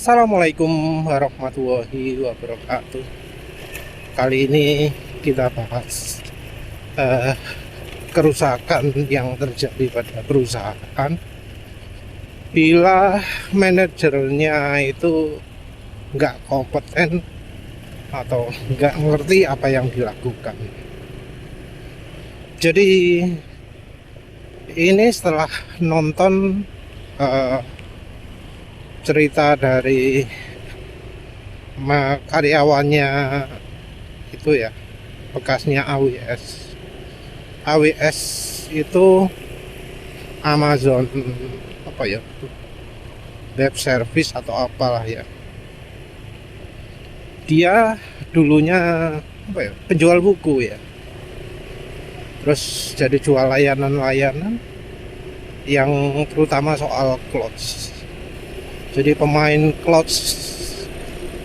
Assalamualaikum warahmatullahi wabarakatuh. Kali ini kita bahas eh, kerusakan yang terjadi pada perusahaan bila manajernya itu nggak kompeten atau nggak ngerti apa yang dilakukan. Jadi ini setelah nonton eh, cerita dari karyawannya itu ya, bekasnya AWS. AWS itu Amazon apa ya, web service atau apalah ya. Dia dulunya apa ya, penjual buku ya, terus jadi jual layanan-layanan yang terutama soal clothes. Jadi pemain clothes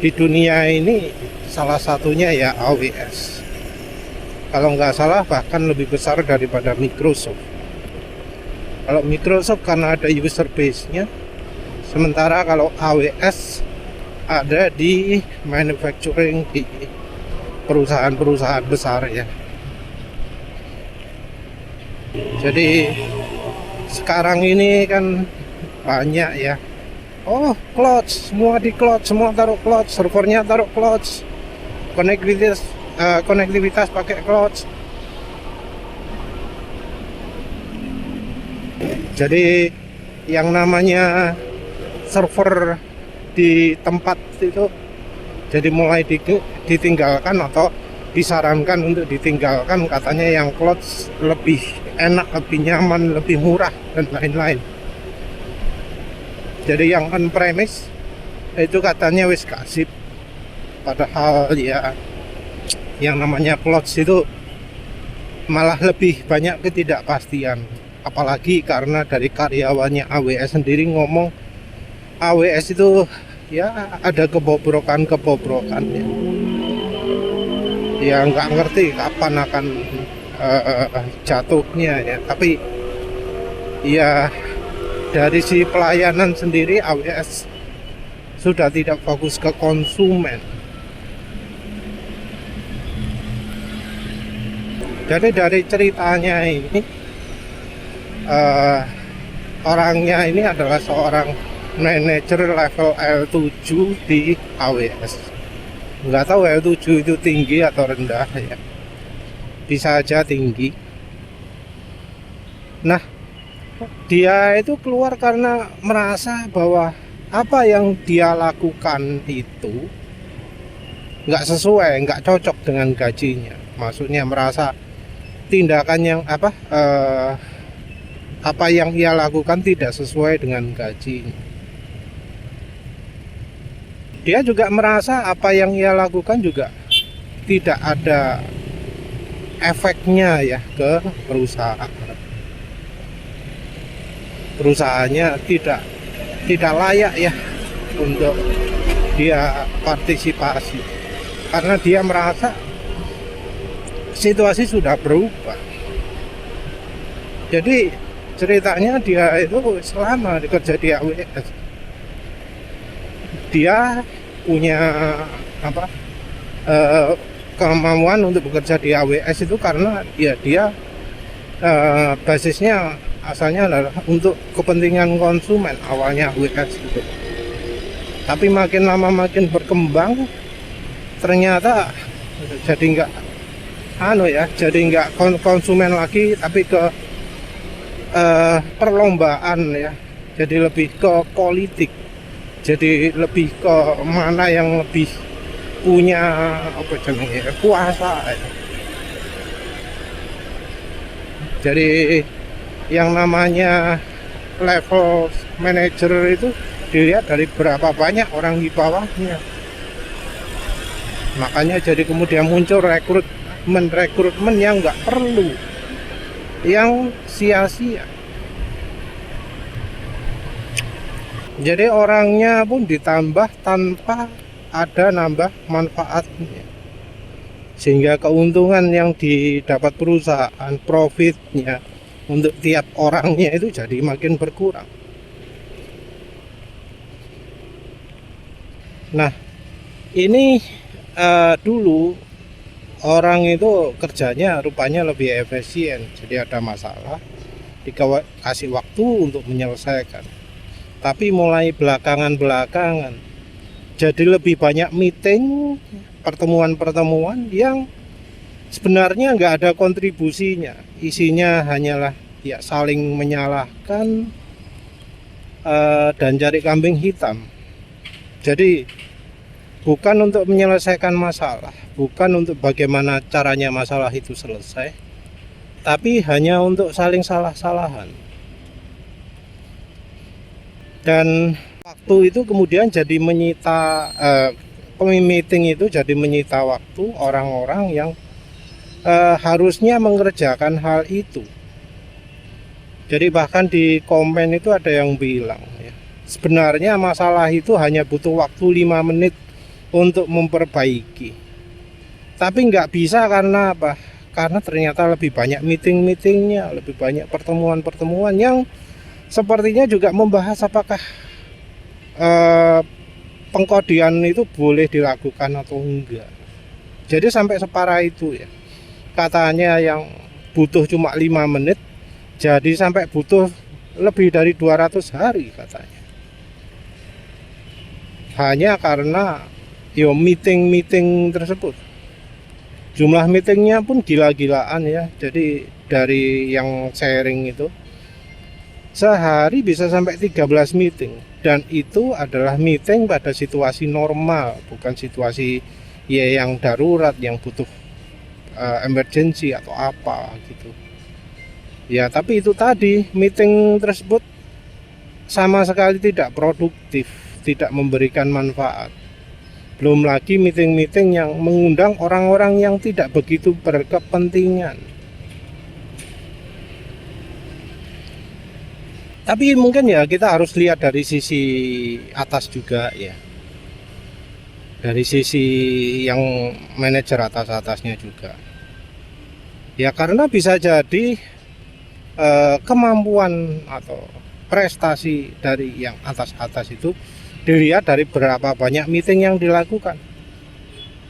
di dunia ini salah satunya ya AWS. Kalau nggak salah bahkan lebih besar daripada Microsoft. Kalau Microsoft karena ada user base-nya, sementara kalau AWS ada di manufacturing, di perusahaan-perusahaan besar ya. Jadi sekarang ini kan banyak ya, oh cloud, semua di cloud, semua taruh cloud, servernya taruh cloud, konektivitas pakai cloud. Jadi yang namanya server di tempat itu jadi mulai ditinggalkan atau disarankan untuk ditinggalkan, katanya yang cloud lebih enak, lebih nyaman, lebih murah dan lain-lain. Jadi yang on-premise itu katanya wis kasih, padahal ya yang namanya cloud itu malah lebih banyak ketidakpastian. Apalagi karena dari karyawannya AWS sendiri ngomong AWS itu ya ada kebobrokan ya nggak ngerti kapan akan jatuhnya ya. Tapi ya dari si pelayanan sendiri AWS sudah tidak fokus ke konsumen. Jadi dari ceritanya ini orangnya ini adalah seorang manajer level L7 di AWS. Nggak tahu L7 itu tinggi atau rendah ya, bisa aja tinggi. Nah, dia itu keluar karena merasa bahwa apa yang dia lakukan itu nggak sesuai, nggak cocok dengan gajinya. Maksudnya merasa tindakan yang apa yang ia lakukan tidak sesuai dengan gajinya. Dia juga merasa apa yang ia lakukan juga tidak ada efeknya ya ke perusahaan. Perusahaannya tidak layak ya untuk dia partisipasi, karena dia merasa situasi sudah berubah. Jadi ceritanya dia itu selama bekerja di AWS, dia punya kemampuan untuk bekerja di AWS itu karena ya dia basisnya asalnya adalah untuk kepentingan konsumen awalnya AWS itu. Tapi makin lama makin berkembang, ternyata jadi nggak konsumen lagi, tapi ke perlombaan ya. Jadi lebih ke politik, jadi lebih ke mana yang lebih punya kuasa ya. Jadi yang namanya level manager itu dilihat dari berapa banyak orang di bawahnya. Makanya jadi kemudian muncul rekrutmen yang nggak perlu, yang sia-sia. Jadi orangnya pun ditambah tanpa ada nambah manfaatnya, sehingga keuntungan yang didapat perusahaan, profitnya untuk tiap orangnya itu jadi makin berkurang. Nah, ini dulu orang itu kerjanya rupanya lebih efisien, jadi ada masalah dikasih waktu untuk menyelesaikan. Tapi mulai belakangan jadi lebih banyak meeting, pertemuan-pertemuan yang sebenarnya nggak ada kontribusinya. Isinya hanyalah ya saling menyalahkan dan cari kambing hitam. Jadi bukan untuk menyelesaikan masalah, bukan untuk bagaimana caranya masalah itu selesai, tapi hanya untuk saling salah-salahan. Dan waktu itu kemudian jadi menyita, meeting itu jadi menyita waktu orang-orang yang harusnya mengerjakan hal itu. Jadi bahkan di komen itu ada yang bilang ya, sebenarnya masalah itu hanya butuh waktu 5 menit untuk memperbaiki. Tapi nggak bisa karena apa? Karena ternyata lebih banyak meeting-meetingnya, lebih banyak pertemuan-pertemuan yang sepertinya juga membahas apakah pengkodian itu boleh dilakukan atau enggak. Jadi sampai separah itu ya. Katanya yang butuh cuma 5 menit, jadi sampai butuh lebih dari 200 hari katanya. Hanya karena meeting-meeting tersebut. Jumlah meetingnya pun gila-gilaan ya. Jadi dari yang sharing itu sehari bisa sampai 13 meeting. Dan itu adalah meeting pada situasi normal, bukan situasi ya yang darurat, yang butuh emergency atau apa gitu. Ya tapi itu tadi, meeting tersebut sama sekali tidak produktif, tidak memberikan manfaat. Belum lagi meeting-meeting yang mengundang orang-orang yang tidak begitu berkepentingan. Tapi mungkin ya kita harus lihat dari sisi atas juga ya. Dari sisi yang manajer atas-atasnya juga. Ya karena bisa jadi kemampuan atau prestasi dari yang atas-atas itu dilihat dari berapa banyak meeting yang dilakukan.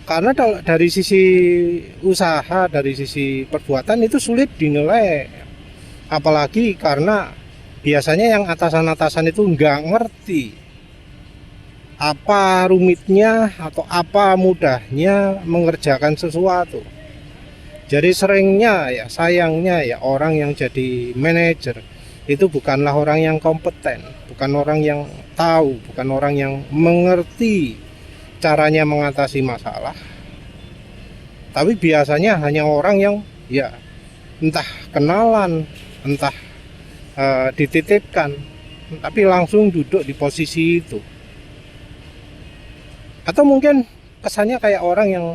Karena dari sisi usaha, dari sisi perbuatan itu sulit dinilai. Apalagi karena biasanya yang atasan-atasan itu nggak ngerti apa rumitnya atau apa mudahnya mengerjakan sesuatu. Jadi seringnya ya, sayangnya ya, orang yang jadi manajer itu bukanlah orang yang kompeten, bukan orang yang tahu, bukan orang yang mengerti caranya mengatasi masalah. Tapi biasanya hanya orang yang ya entah kenalan, entah dititipkan, tapi langsung duduk di posisi itu. Atau mungkin kesannya kayak orang yang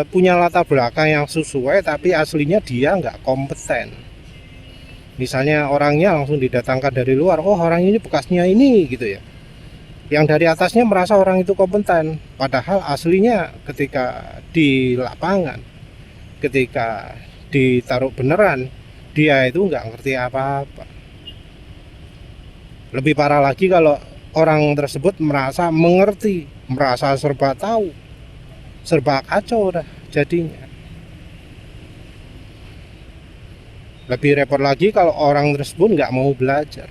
punya latar belakang yang sesuai, tapi aslinya dia nggak kompeten. Misalnya orangnya langsung didatangkan dari luar, oh orang ini bekasnya ini gitu ya. Yang dari atasnya merasa orang itu kompeten, padahal aslinya ketika di lapangan, ketika ditaruh beneran, dia itu nggak ngerti apa-apa. Lebih parah lagi kalau orang tersebut merasa mengerti, merasa serba tahu, serba kacau dah jadinya. Lebih repot lagi kalau orang tersebut nggak mau belajar.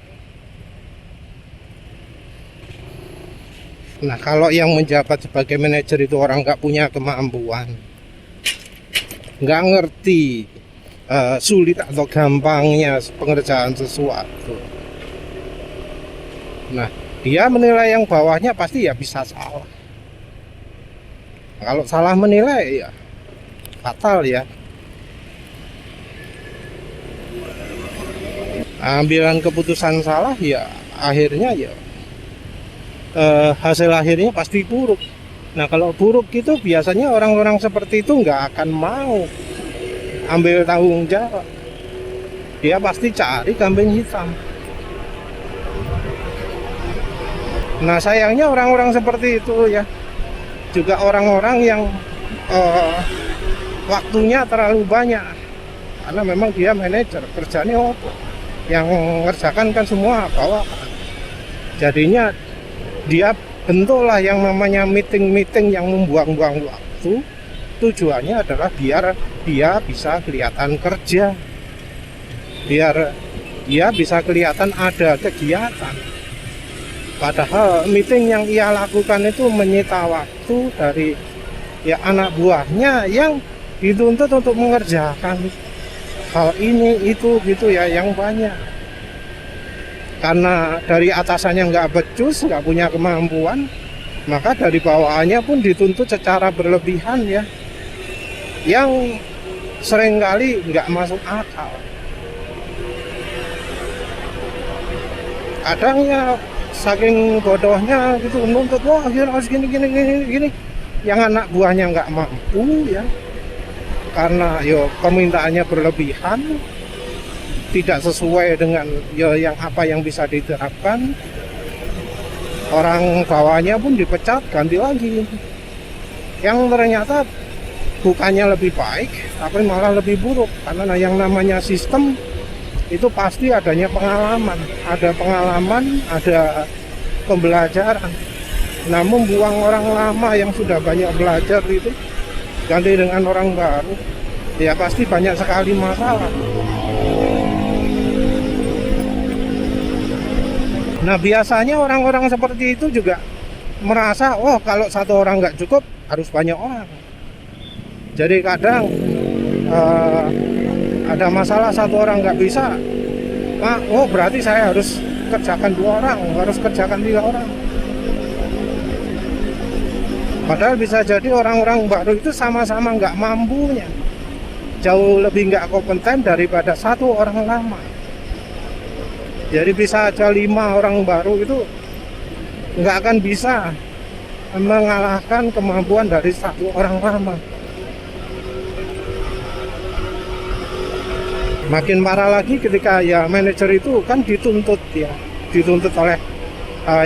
Nah kalau yang menjabat sebagai manajer itu orang nggak punya kemampuan, nggak ngerti sulit atau gampangnya pengerjaan sesuatu. Nah dia menilai yang bawahnya pasti ya bisa salah. Kalau salah menilai ya fatal ya. Ambilan keputusan salah ya akhirnya ya hasil akhirnya pasti buruk. Nah kalau buruk itu biasanya orang-orang seperti itu nggak akan mau ambil tanggung jawab. Dia pasti cari kambing hitam. Nah sayangnya orang-orang seperti itu ya juga orang-orang yang waktunya terlalu banyak, karena memang dia manajer, kerjanya apa? Yang mengerjakan kan semua bawahan. Jadinya dia bentuklah yang namanya meeting-meeting yang membuang-buang waktu. Tujuannya adalah biar dia bisa kelihatan kerja, biar dia bisa kelihatan ada kegiatan. Padahal meeting yang ia lakukan itu menyita waktu dari ya anak buahnya yang dituntut untuk mengerjakan hal ini itu gitu ya yang banyak. Karena dari atasannya nggak becus, nggak punya kemampuan, maka dari bawahannya pun dituntut secara berlebihan ya, yang seringkali nggak masuk akal. Kadang ya saking bodohnya gitu nuntut, wah harus gini, yang anak buahnya nggak mampu ya, karena yo permintaannya berlebihan, tidak sesuai dengan yo yang apa yang bisa diterapkan. Orang bawahnya pun dipecat, ganti lagi, yang ternyata bukannya lebih baik tapi malah lebih buruk. Karena yang namanya sistem itu pasti adanya pengalaman, ada pembelajaran. Nah, membuang orang lama yang sudah banyak belajar itu ganti dengan orang baru, ya pasti banyak sekali masalah. Nah, biasanya orang-orang seperti itu juga merasa, oh kalau satu orang nggak cukup harus banyak orang. Jadi kadang ada masalah satu orang nggak bisa, oh berarti saya harus kerjakan 2 orang, harus kerjakan 3 orang. Padahal bisa jadi orang-orang baru itu sama-sama nggak mampunya, jauh lebih nggak kompeten daripada satu orang lama. Jadi bisa aja 5 orang baru itu nggak akan bisa mengalahkan kemampuan dari satu orang lama. Makin parah lagi ketika ya manajer itu kan dituntut oleh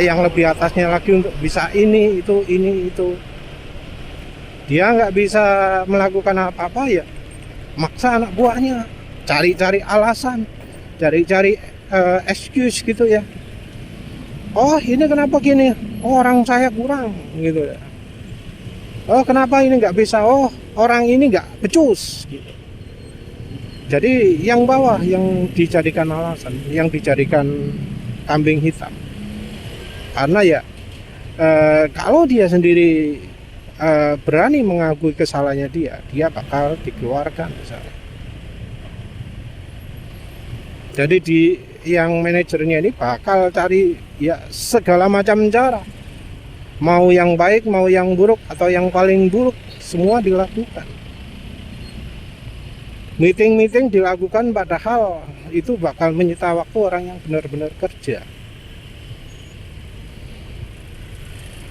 yang lebih atasnya lagi untuk bisa ini itu. Dia nggak bisa melakukan apa-apa ya, maksa anak buahnya cari-cari alasan, cari-cari excuse gitu ya. Oh ini kenapa gini? Oh orang saya kurang gitu ya. Oh kenapa ini nggak bisa? Oh orang ini nggak becus gitu. Jadi yang bawah yang dijadikan alasan, yang dijadikan kambing hitam. Karena ya kalau dia sendiri berani mengakui kesalahannya dia bakal dikeluarkan misalnya. Jadi yang manajernya ini bakal cari ya segala macam cara, mau yang baik, mau yang buruk, atau yang paling buruk, semua dilakukan. Meeting dilakukan padahal itu bakal menyita waktu orang yang benar-benar kerja.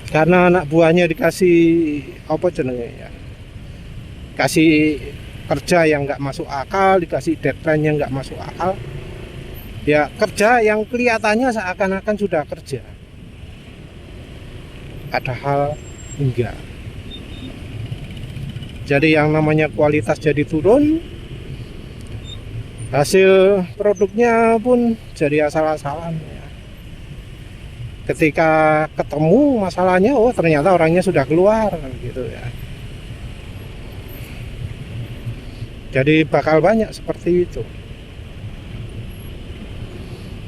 Karena anak buahnya dikasih apa jenenge ya, kasih kerja yang nggak masuk akal, dikasih deadline yang nggak masuk akal, ya kerja yang kelihatannya seakan-akan sudah kerja, padahal enggak. Jadi yang namanya kualitas jadi turun, hasil produknya pun jadi asal-asalan ya. Ketika ketemu masalahnya, oh ternyata orangnya sudah keluar gitu ya. Jadi bakal banyak seperti itu.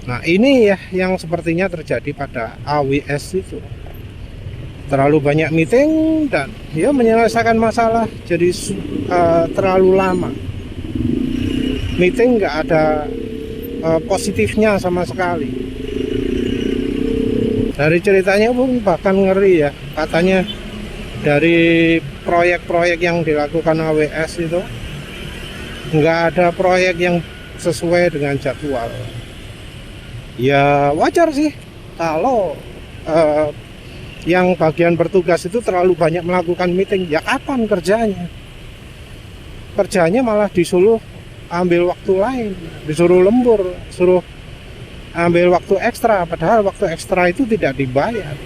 Nah ini ya yang sepertinya terjadi pada AWS itu. Terlalu banyak meeting dan ya menyelesaikan masalah jadi terlalu lama. Meeting nggak ada positifnya sama sekali. Dari ceritanya pun bahkan ngeri ya, katanya dari proyek-proyek yang dilakukan AWS itu nggak ada proyek yang sesuai dengan jadwal. Ya wajar sih kalau yang bagian bertugas itu terlalu banyak melakukan meeting. Ya kapan kerjanya? Kerjanya malah disuruh ambil waktu lain, disuruh lembur, suruh ambil waktu ekstra, padahal waktu ekstra itu tidak dibayar.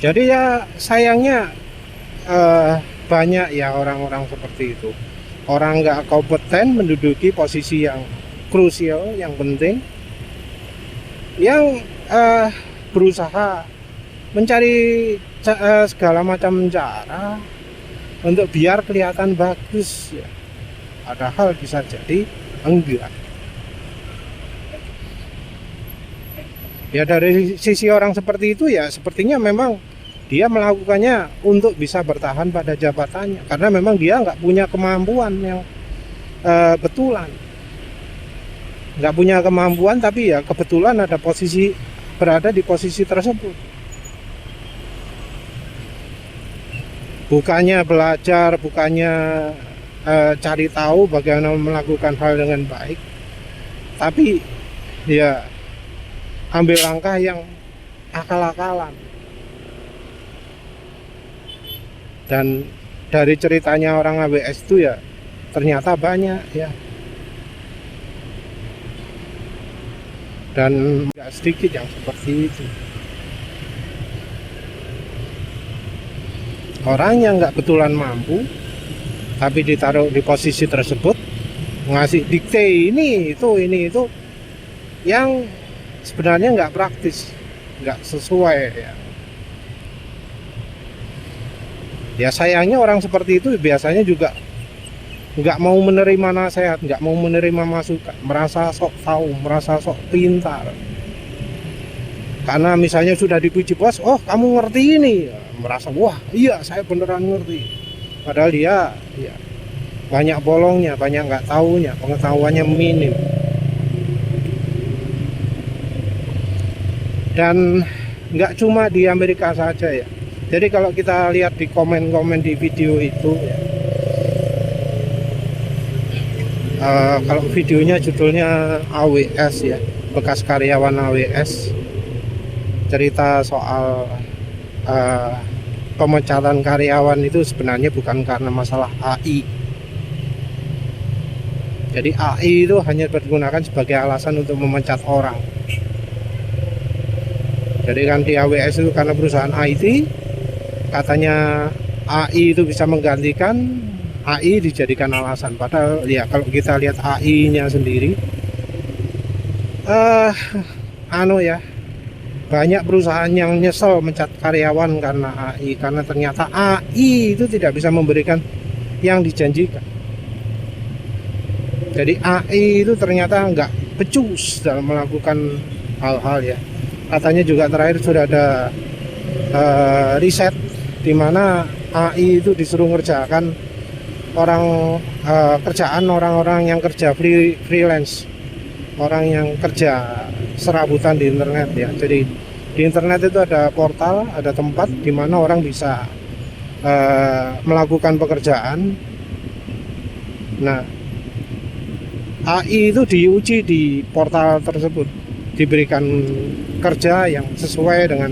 Jadi ya sayangnya banyak ya orang-orang seperti itu, orang nggak kompeten menduduki posisi yang krusial, yang penting, yang berusaha mencari segala macam cara untuk biar kelihatan bagus ya. Padahal bisa jadi enggak. Ya dari sisi orang seperti itu ya sepertinya memang dia melakukannya untuk bisa bertahan pada jabatannya, karena memang dia nggak punya kemampuan yang betulan, nggak punya kemampuan, tapi ya kebetulan berada di posisi tersebut. Bukannya belajar, bukannya cari tahu bagaimana melakukan hal dengan baik, tapi ya ambil langkah yang akal-akalan. Dan dari ceritanya orang AWS itu ya ternyata banyak ya, dan nggak sedikit yang seperti itu. Orang yang nggak betulan mampu tapi ditaruh di posisi tersebut, ngasih dikte ini itu yang sebenarnya nggak praktis, nggak sesuai ya. Ya sayangnya orang seperti itu biasanya juga nggak mau menerima nasihat, nggak mau menerima masukan, merasa sok tahu, merasa sok pintar. Karena misalnya sudah dipuji bos, oh kamu ngerti ini, ya, merasa wah iya saya beneran ngerti. Padahal dia ya banyak bolongnya, banyak nggak taunya, pengetahuannya minim. Dan nggak cuma di Amerika saja ya. Jadi kalau kita lihat di komen-komen di video itu ya, kalau videonya judulnya AWS ya, bekas karyawan AWS, cerita soal pemecatan karyawan itu sebenarnya bukan karena masalah AI. Jadi AI itu hanya digunakan sebagai alasan untuk memecat orang. Jadi kan di AWS itu karena perusahaan IT, katanya AI itu bisa menggantikan, AI dijadikan alasan. Padahal ya kalau kita lihat AI-nya sendiri, banyak perusahaan yang nyesel mencat karyawan karena AI, karena ternyata AI itu tidak bisa memberikan yang dijanjikan. Jadi AI itu ternyata nggak becus dalam melakukan hal-hal ya. Katanya juga terakhir sudah ada riset di mana AI itu disuruh ngerjakan kerjaan orang-orang yang kerja freelance, orang yang kerja serabutan di internet ya. Jadi di internet itu ada portal, ada tempat di mana orang bisa melakukan pekerjaan. Nah, AI itu diuji di portal tersebut, diberikan kerja yang sesuai dengan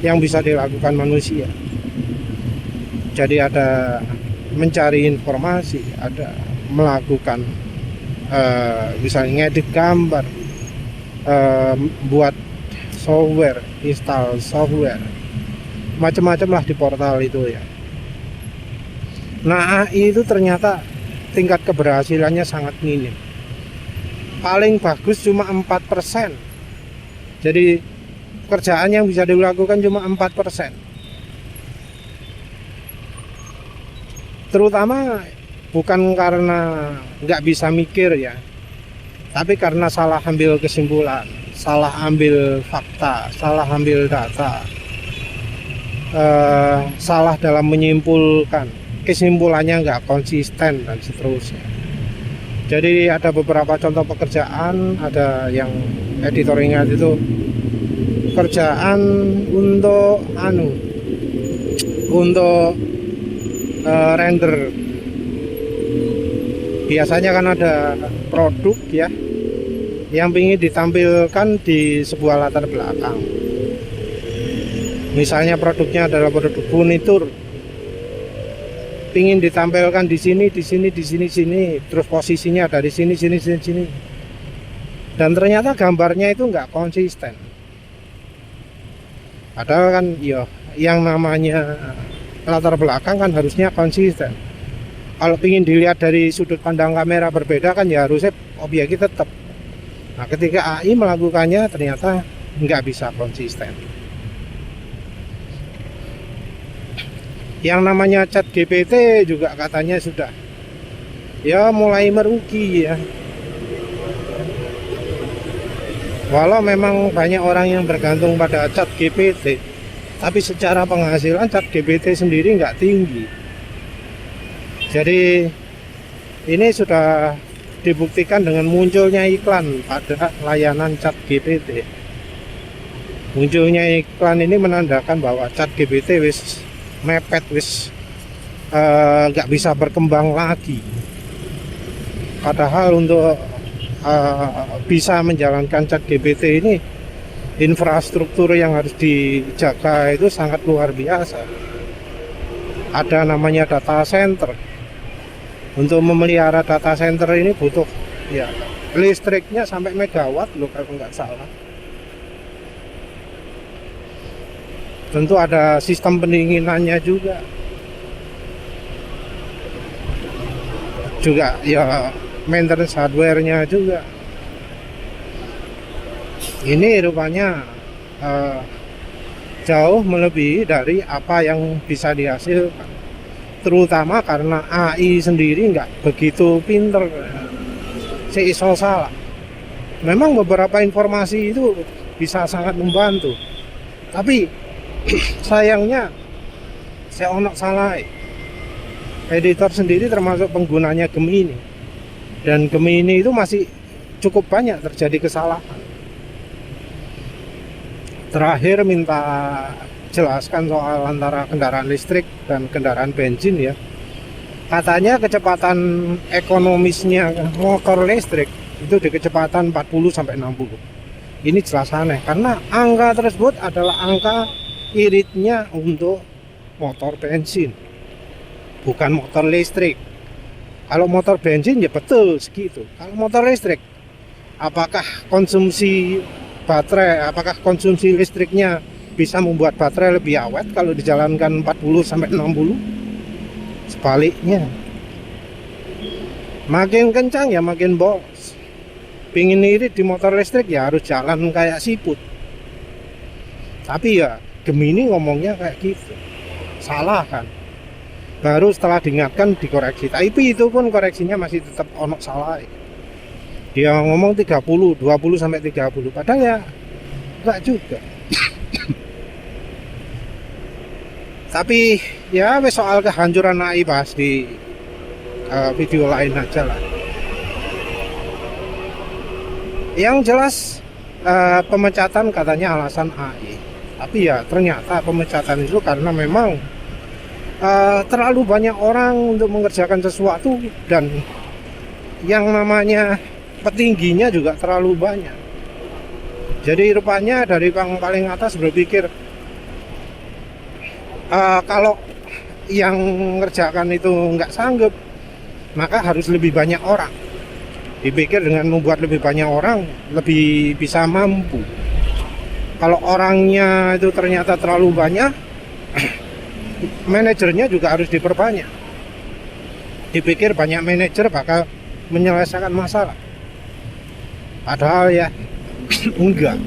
yang bisa dilakukan manusia. Jadi ada mencari informasi, ada melakukan misalnya ngedit gambar, buat software, install software, macam-macam lah di portal itu ya. Nah AI itu ternyata tingkat keberhasilannya sangat minim, paling bagus cuma 4%. Jadi pekerjaan yang bisa dilakukan cuma 4%. Terutama bukan karena nggak bisa mikir ya, tapi karena salah ambil kesimpulan, salah ambil fakta, salah ambil data, salah dalam menyimpulkan, kesimpulannya nggak konsisten dan seterusnya. Jadi ada beberapa contoh pekerjaan, ada yang editor ingat itu kerjaan untuk render. Biasanya kan ada produk ya yang ingin ditampilkan di sebuah latar belakang. Misalnya produknya adalah produk furnitur, ingin ditampilkan di sini, terus posisinya ada di sini. Dan ternyata gambarnya itu nggak konsisten. Padahal kan ya yang namanya latar belakang kan harusnya konsisten. Kalau ingin dilihat dari sudut pandang kamera berbeda kan ya harusnya objeknya tetap. Nah, ketika AI melakukannya ternyata nggak bisa konsisten. Yang namanya ChatGPT juga katanya sudah ya mulai merugi ya. Walau memang banyak orang yang bergantung pada ChatGPT, tapi secara penghasilan ChatGPT sendiri nggak tinggi. Jadi ini sudah dibuktikan dengan munculnya iklan pada layanan ChatGPT. Munculnya iklan ini menandakan bahwa ChatGPT wis mepet, wis nggak bisa berkembang lagi. Padahal untuk bisa menjalankan ChatGPT ini, infrastruktur yang harus dijaga itu sangat luar biasa. Ada namanya data center. Untuk memelihara data center ini butuh ya listriknya sampai megawatt loh kalau nggak salah. Tentu ada sistem pendinginannya juga ya, maintenance hardware-nya juga. Ini rupanya jauh melebihi dari apa yang bisa dihasilkan, terutama karena AI sendiri nggak begitu pinter, iso salah. Memang beberapa informasi itu bisa sangat membantu, tapi sayangnya saya ono salah. Editor sendiri termasuk penggunanya Gemini, dan Gemini itu masih cukup banyak terjadi kesalahan. Terakhir minta jelaskan soal antara kendaraan listrik dan kendaraan bensin ya. Katanya kecepatan ekonomisnya motor listrik itu di kecepatan 40 sampai 60. Ini jelas aneh karena angka tersebut adalah angka iritnya untuk motor bensin, bukan motor listrik. Kalau motor bensin ya betul segitu. Kalau motor listrik, apakah konsumsi baterai, apakah konsumsi listriknya bisa membuat baterai lebih awet kalau dijalankan 40 sampai 60? Sebaliknya. Makin kencang ya makin boros. Pingin irit di motor listrik ya harus jalan kayak siput. Tapi ya Gemini ngomongnya kayak gitu. Salah kan? Baru setelah diingatkan dikoreksi. Tapi itu pun koreksinya masih tetap ono salah. Dia ngomong 30, 20 sampai 30. Padahal ya enggak juga. Tapi ya soal kehancuran AI bahas di video lain aja lah. Yang jelas pemecatan katanya alasan AI. Tapi ya ternyata pemecatan itu karena memang terlalu banyak orang untuk mengerjakan sesuatu, dan yang namanya petingginya juga terlalu banyak. Jadi rupanya dari yang paling atas berpikir kalau yang mengerjakan itu nggak sanggup, maka harus lebih banyak orang. Dipikir dengan membuat lebih banyak orang lebih bisa mampu. Kalau orangnya itu ternyata terlalu banyak, manajernya juga harus diperbanyak. Dipikir banyak manajer bakal menyelesaikan masalah. Padahal ya enggak.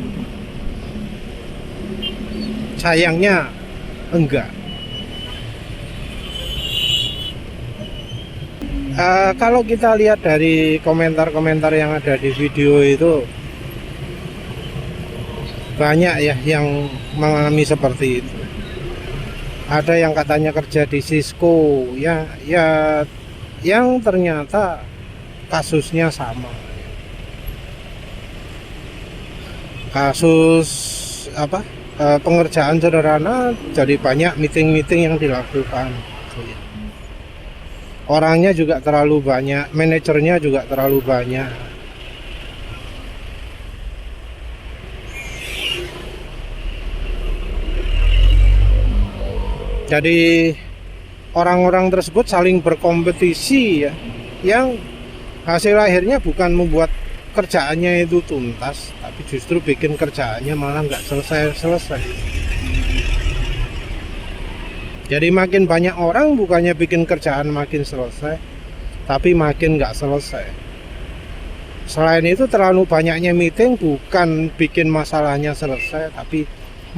Sayangnya enggak. Kalau kita lihat dari komentar-komentar yang ada di video itu, banyak ya yang mengalami seperti itu. Ada yang katanya kerja di Cisco ya yang ternyata kasusnya sama. Kasus pengerjaan sederhana jadi banyak meeting-meeting yang dilakukan. Orangnya juga terlalu banyak, manajernya juga terlalu banyak. Jadi orang-orang tersebut saling berkompetisi ya, yang hasil akhirnya bukan membuat kerjaannya itu tuntas, tapi justru bikin kerjaannya malah nggak selesai-selesai. Jadi makin banyak orang bukannya bikin kerjaan makin selesai, tapi makin nggak selesai. Selain itu terlalu banyaknya meeting bukan bikin masalahnya selesai, tapi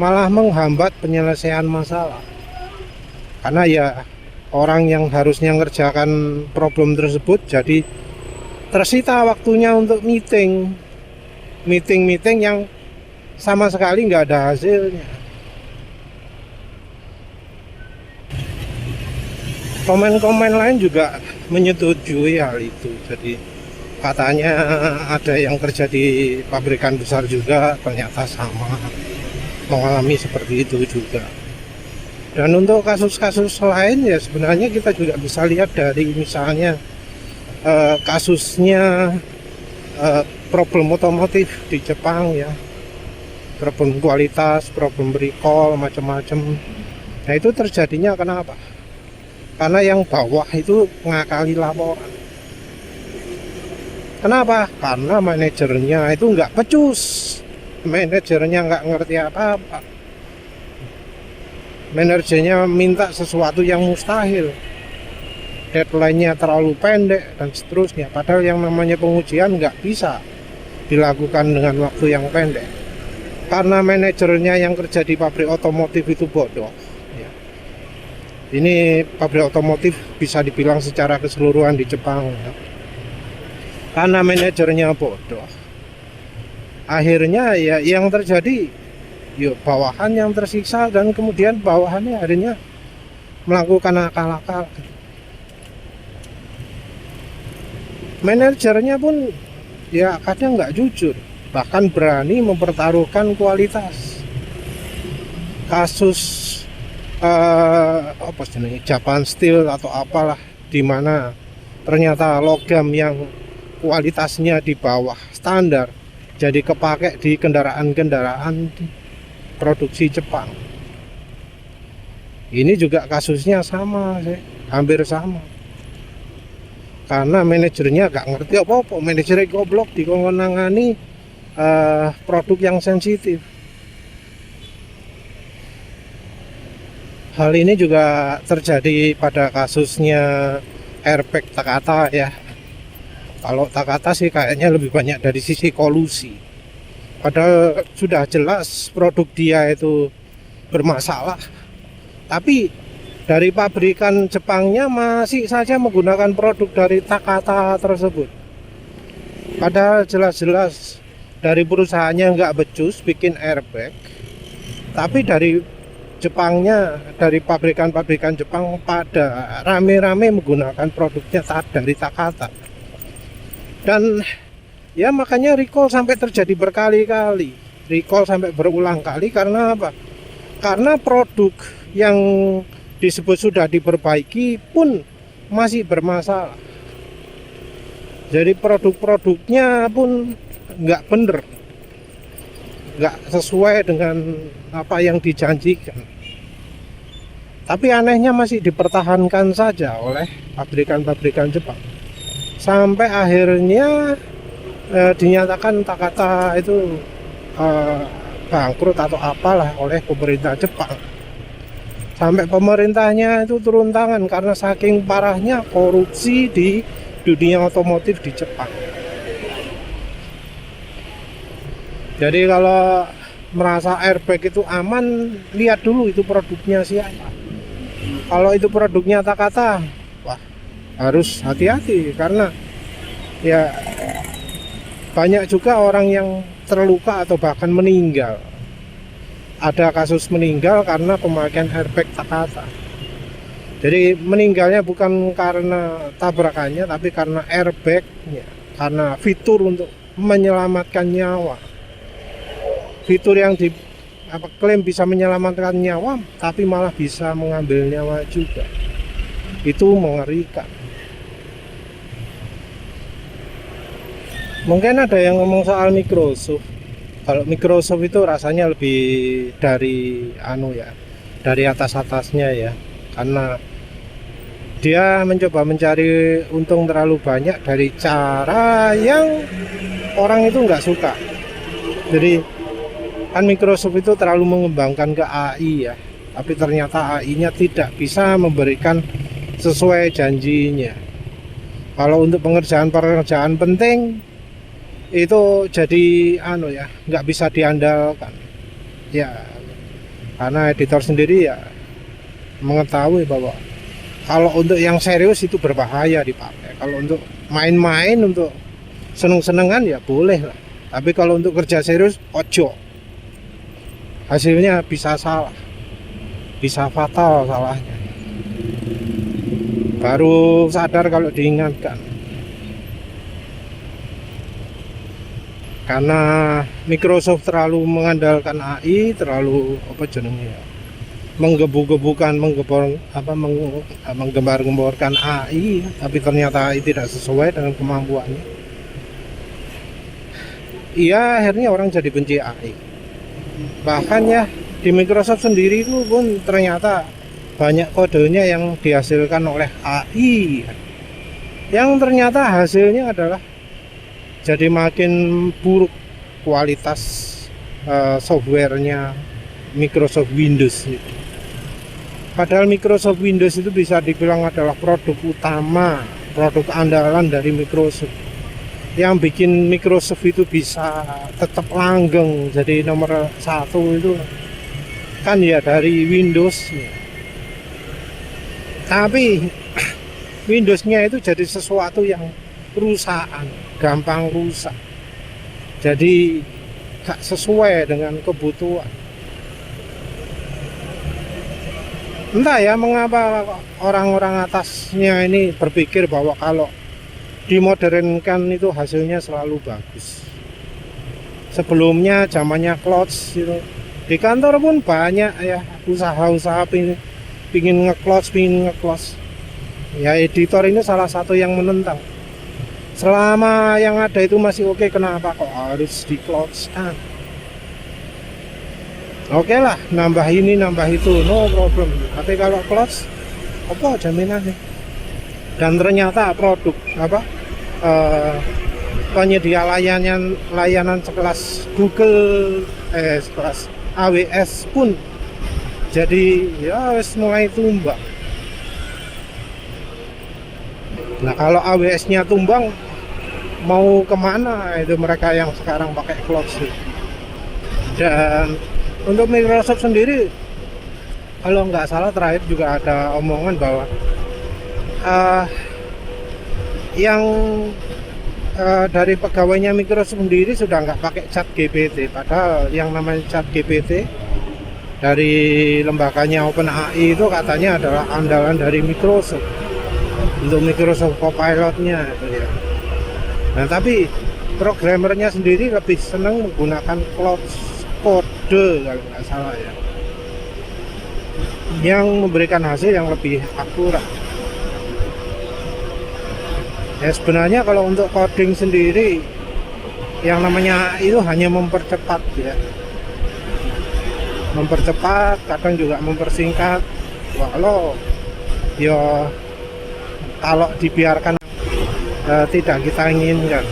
malah menghambat penyelesaian masalah. Karena ya orang yang harusnya ngerjakan problem tersebut jadi tersita waktunya untuk meeting yang sama sekali nggak ada hasilnya. Komen-komen lain juga menyetujui hal itu. Jadi katanya ada yang kerja di pabrikan besar juga ternyata sama mengalami seperti itu juga. Dan untuk kasus-kasus lain ya sebenarnya kita juga bisa lihat dari misalnya kasusnya problem otomotif di Jepang ya, problem kualitas, problem recall, macam-macam. Nah itu terjadinya kenapa? Karena yang bawah itu ngakali laporan. Kenapa? Karena manajernya itu nggak becus, manajernya nggak ngerti apa-apa, manajernya minta sesuatu yang mustahil, deadline-nya terlalu pendek dan seterusnya. Padahal yang namanya pengujian nggak bisa dilakukan dengan waktu yang pendek. Karena manajernya yang kerja di pabrik otomotif itu bodoh. Ya. Ini pabrik otomotif bisa dibilang secara keseluruhan di Jepang. Ya. Karena manajernya bodoh, akhirnya ya yang terjadi yuk bawahan yang tersiksa dan kemudian bawahannya akhirnya melakukan akal-akal. Manajernya pun ya kadang nggak jujur, bahkan berani mempertaruhkan kualitas. Kasus apa jenis Japan Steel atau apalah, di mana ternyata logam yang kualitasnya di bawah standar jadi kepake di kendaraan-kendaraan produksi Jepang. Ini juga kasusnya sama sih, hampir sama. Karena manajernya gak ngerti apa-apa, manajernya goblok nangani produk yang sensitif. Hal ini juga terjadi pada kasusnya airbag Takata ya. Kalau Takata sih kayaknya lebih banyak dari sisi kolusi. Padahal sudah jelas produk dia itu bermasalah. Tapi dari pabrikan Jepangnya masih saja menggunakan produk dari Takata tersebut. Padahal jelas-jelas dari perusahaannya nggak becus bikin airbag. Tapi dari Jepangnya, dari pabrikan-pabrikan Jepang pada rame-rame menggunakan produknya dari Takata. Dan ya makanya recall sampai terjadi berkali-kali, recall sampai berulang kali. Karena apa? Karena produk yang disebut sudah diperbaiki pun masih bermasalah. Jadi produk-produknya pun nggak bener, nggak sesuai dengan apa yang dijanjikan. Tapi anehnya masih dipertahankan saja oleh pabrikan-pabrikan Jepang. Sampai akhirnya dinyatakan Takata itu bangkrut atau apalah oleh pemerintah Jepang. Sampai pemerintahnya itu turun tangan karena saking parahnya korupsi di dunia otomotif di Jepang. Jadi kalau merasa airbag itu aman, lihat dulu itu produknya siapa. Kalau itu produknya Takata, wah harus hati-hati karena ya banyak juga orang yang terluka atau bahkan meninggal. Ada kasus meninggal karena pemakaian airbag Takata. Jadi meninggalnya bukan karena tabrakannya, tapi karena airbagnya, karena fitur untuk menyelamatkan nyawa. Fitur yang klaim bisa menyelamatkan nyawa, tapi malah bisa mengambil nyawa juga. Itu mengerikan. Mungkin ada yang ngomong soal Microsoft. Kalau Microsoft itu rasanya lebih dari dari atas-atasnya ya. Karena dia mencoba mencari untung terlalu banyak dari cara yang orang itu nggak suka. Jadi kan Microsoft itu terlalu mengembangkan ke AI ya, tapi ternyata AI-nya tidak bisa memberikan sesuai janjinya. Kalau untuk pengerjaan penting itu jadi ya nggak bisa diandalkan ya, karena editor sendiri ya mengetahui bahwa kalau untuk yang serius itu berbahaya dipakai. Kalau untuk main-main, untuk seneng-senengan ya boleh lah, tapi kalau untuk kerja serius ojo, hasilnya bisa salah, bisa fatal salahnya. Baru sadar kalau diingatkan. Karena Microsoft terlalu mengandalkan AI, terlalu apa jenenge ya, menggebu-gebukan, menggembar-gemborkan AI, tapi ternyata AI tidak sesuai dengan kemampuannya. Iya, akhirnya orang jadi benci AI. Bahkan ya di Microsoft sendiri itu pun ternyata banyak kodenya yang dihasilkan oleh AI, yang ternyata hasilnya adalah jadi makin buruk kualitas softwarenya Microsoft Windows itu. Padahal Microsoft Windows itu bisa dibilang adalah produk utama, produk andalan dari Microsoft. Yang bikin Microsoft itu bisa tetap langgeng jadi nomor 1 itu kan ya dari Windows. Tapi Windowsnya itu jadi sesuatu yang perusahaan, gampang rusak. Jadi gak sesuai dengan kebutuhan. Entah ya mengapa orang-orang atasnya ini berpikir bahwa kalau dimodernkan itu hasilnya selalu bagus. Sebelumnya zamannya cloud itu di kantor pun banyak ya usaha-usaha pingin nge-cloud. Ya editor ini salah satu yang menentang. Selama yang ada itu masih oke, kenapa kok harus di cloud? Oke lah, nambah ini nambah itu, no problem. Tapi kalau cloud, apa jaminannya? Dan ternyata produk penyedia layanan sekelas Google, sekelas AWS pun jadi ya mulai tumbang. Nah kalau AWS-nya tumbang, mau kemana itu mereka yang sekarang pakai cloud sih? Dan untuk Microsoft sendiri, kalau nggak salah terakhir juga ada omongan bahwa yang dari pegawainya Microsoft sendiri sudah nggak pakai ChatGPT, padahal yang namanya ChatGPT dari lembaganya OpenAI itu katanya adalah andalan dari Microsoft untuk Microsoft Copilot-nya itu ya. Nah tapi programmernya sendiri lebih senang menggunakan cloud kode kalau nggak salah ya, yang memberikan hasil yang lebih akurat. Ya sebenarnya kalau untuk coding sendiri yang namanya itu hanya mempercepat ya, mempercepat, kadang juga mempersingkat. Walau ya kalau dibiarkan tidak kita inginkan.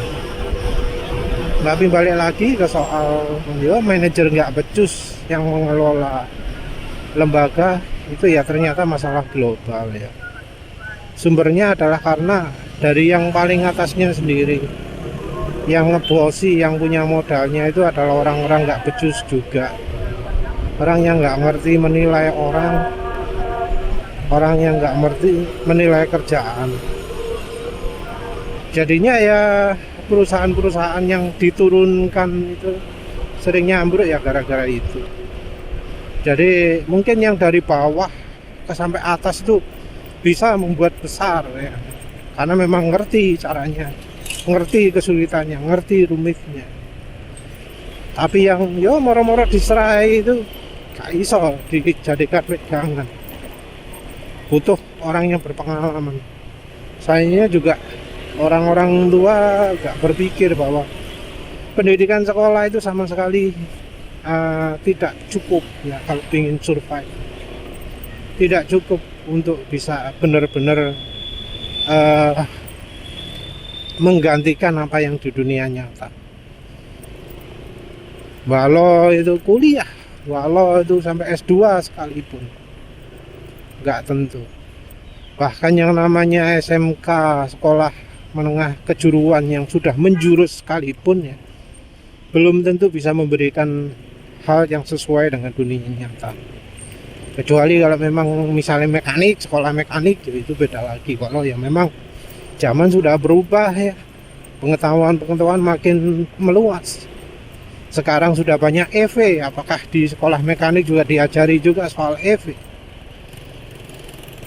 Tapi balik lagi ke soal ya, manajer nggak becus yang mengelola lembaga itu ya ternyata masalah global ya. Sumbernya adalah karena dari yang paling atasnya sendiri, yang ngebosi, yang punya modalnya itu adalah orang-orang nggak becus juga, orang yang nggak ngerti menilai orang yang nggak ngerti menilai kerjaan. Jadinya ya perusahaan-perusahaan yang diturunkan itu seringnya ambruk ya gara-gara itu. Jadi mungkin yang dari bawah ke sampai atas itu bisa membuat besar ya, karena memang ngerti caranya, ngerti kesulitannya, ngerti rumitnya. Tapi yang yo moro-moro diserai itu gak iso dijadikan pegangan, butuh orang yang berpengalaman. Sayangnya juga orang-orang tua gak berpikir bahwa pendidikan sekolah itu sama sekali tidak cukup ya kalau ingin survive. Tidak cukup untuk bisa benar-benar menggantikan apa yang di dunia nyata. Walau itu kuliah, walau itu sampai S2 sekalipun, nggak tentu. Bahkan yang namanya SMK, sekolah menengah kejuruan yang sudah menjurus sekalipun ya, belum tentu bisa memberikan hal yang sesuai dengan dunia nyata. Kecuali kalau memang misalnya mekanik, sekolah mekanik itu beda lagi. Kalau ya memang zaman sudah berubah ya, pengetahuan makin meluas. Sekarang sudah banyak EV, apakah di sekolah mekanik juga diajari juga soal EV?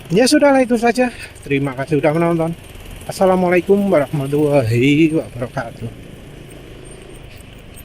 Ya sudahlah, itu saja. Terima kasih sudah menonton. Assalamualaikum warahmatullahi wabarakatuh.